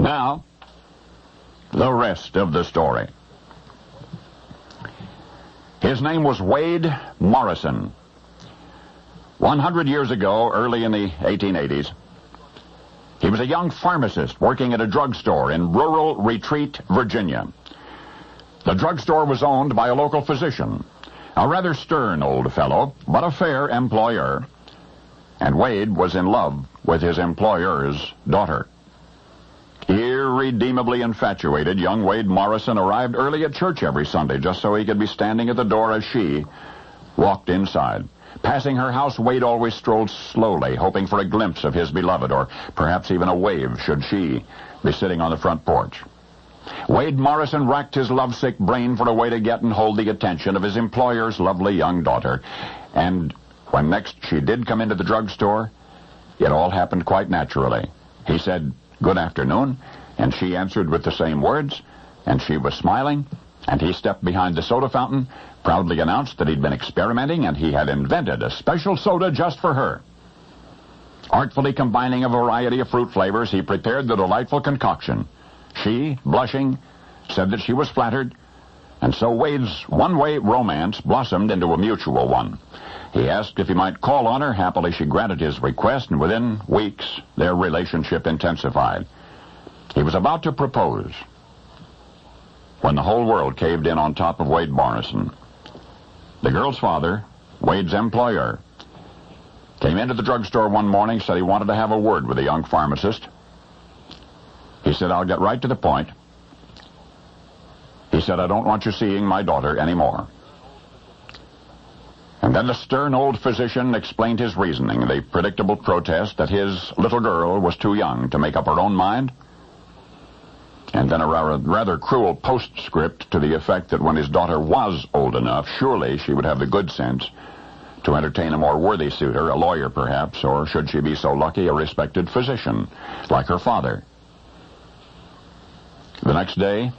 Now, the rest of the story. His name was Wade Morrison. 100 years ago, early in the 1880s, he was a young pharmacist working at a drugstore in rural Retreat, Virginia. The drugstore was owned by a local physician, a rather stern old fellow, but a fair employer. And Wade was in love with his employer's daughter. Irredeemably infatuated, young Wade Morrison arrived early at church every Sunday just so he could be standing at the door as she walked inside. Passing her house, Wade always strolled slowly, hoping for a glimpse of his beloved, or perhaps even a wave should she be sitting on the front porch. Wade Morrison racked his lovesick brain for a way to get and hold the attention of his employer's lovely young daughter. And when next she did come into the drugstore, it all happened quite naturally. He said, "Good afternoon," and she answered with the same words, and she was smiling, and he stepped behind the soda fountain, proudly announced that he'd been experimenting, and he had invented a special soda just for her. Artfully combining a variety of fruit flavors, he prepared the delightful concoction. She, blushing, said that she was flattered, and so Wade's one-way romance blossomed into a mutual one. He asked if he might call on her. Happily, she granted his request, and within weeks, their relationship intensified. He was about to propose when the whole world caved in on top of Wade Morrison. The girl's father, Wade's employer, came into the drugstore one morning, said he wanted to have a word with the young pharmacist. He said, "I'll get right to the point." He said, "I don't want you seeing my daughter anymore." And then the stern old physician explained his reasoning, the predictable protest that his little girl was too young to make up her own mind, and then a rather cruel postscript to the effect that when his daughter was old enough, surely she would have the good sense to entertain a more worthy suitor, a lawyer perhaps, or should she be so lucky, a respected physician, like her father. The next day,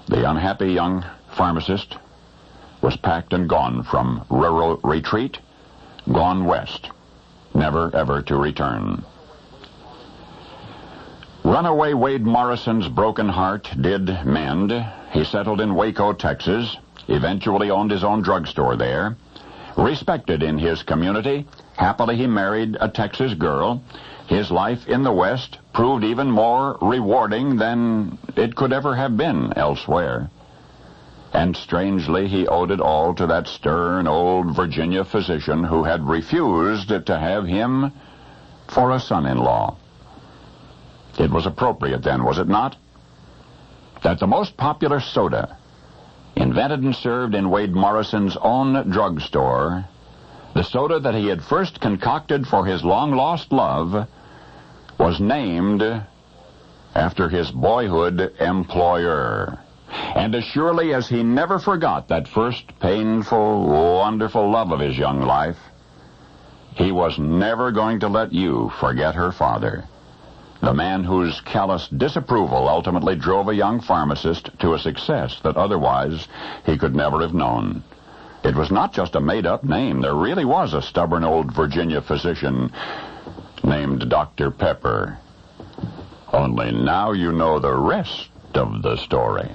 the unhappy young pharmacist was packed and gone from rural Retreat, gone west, never ever to return. Runaway Wade Morrison's broken heart did mend. He settled in Waco, Texas, eventually owned his own drugstore there. Respected in his community, happily he married a Texas girl. His life in the West proved even more rewarding than it could ever have been elsewhere. And strangely, he owed it all to that stern old Virginia physician who had refused to have him for a son-in-law. It was appropriate then, was it not, that the most popular soda, invented and served in Wade Morrison's own drugstore, the soda that he had first concocted for his long-lost love, was named after his boyhood employer. And as surely as he never forgot that first painful, wonderful love of his young life, he was never going to let you forget her father, the man whose callous disapproval ultimately drove a young pharmacist to a success that otherwise he could never have known. It was not just a made-up name. There really was a stubborn old Virginia physician named Dr. Pepper. Only now you know the rest of the story.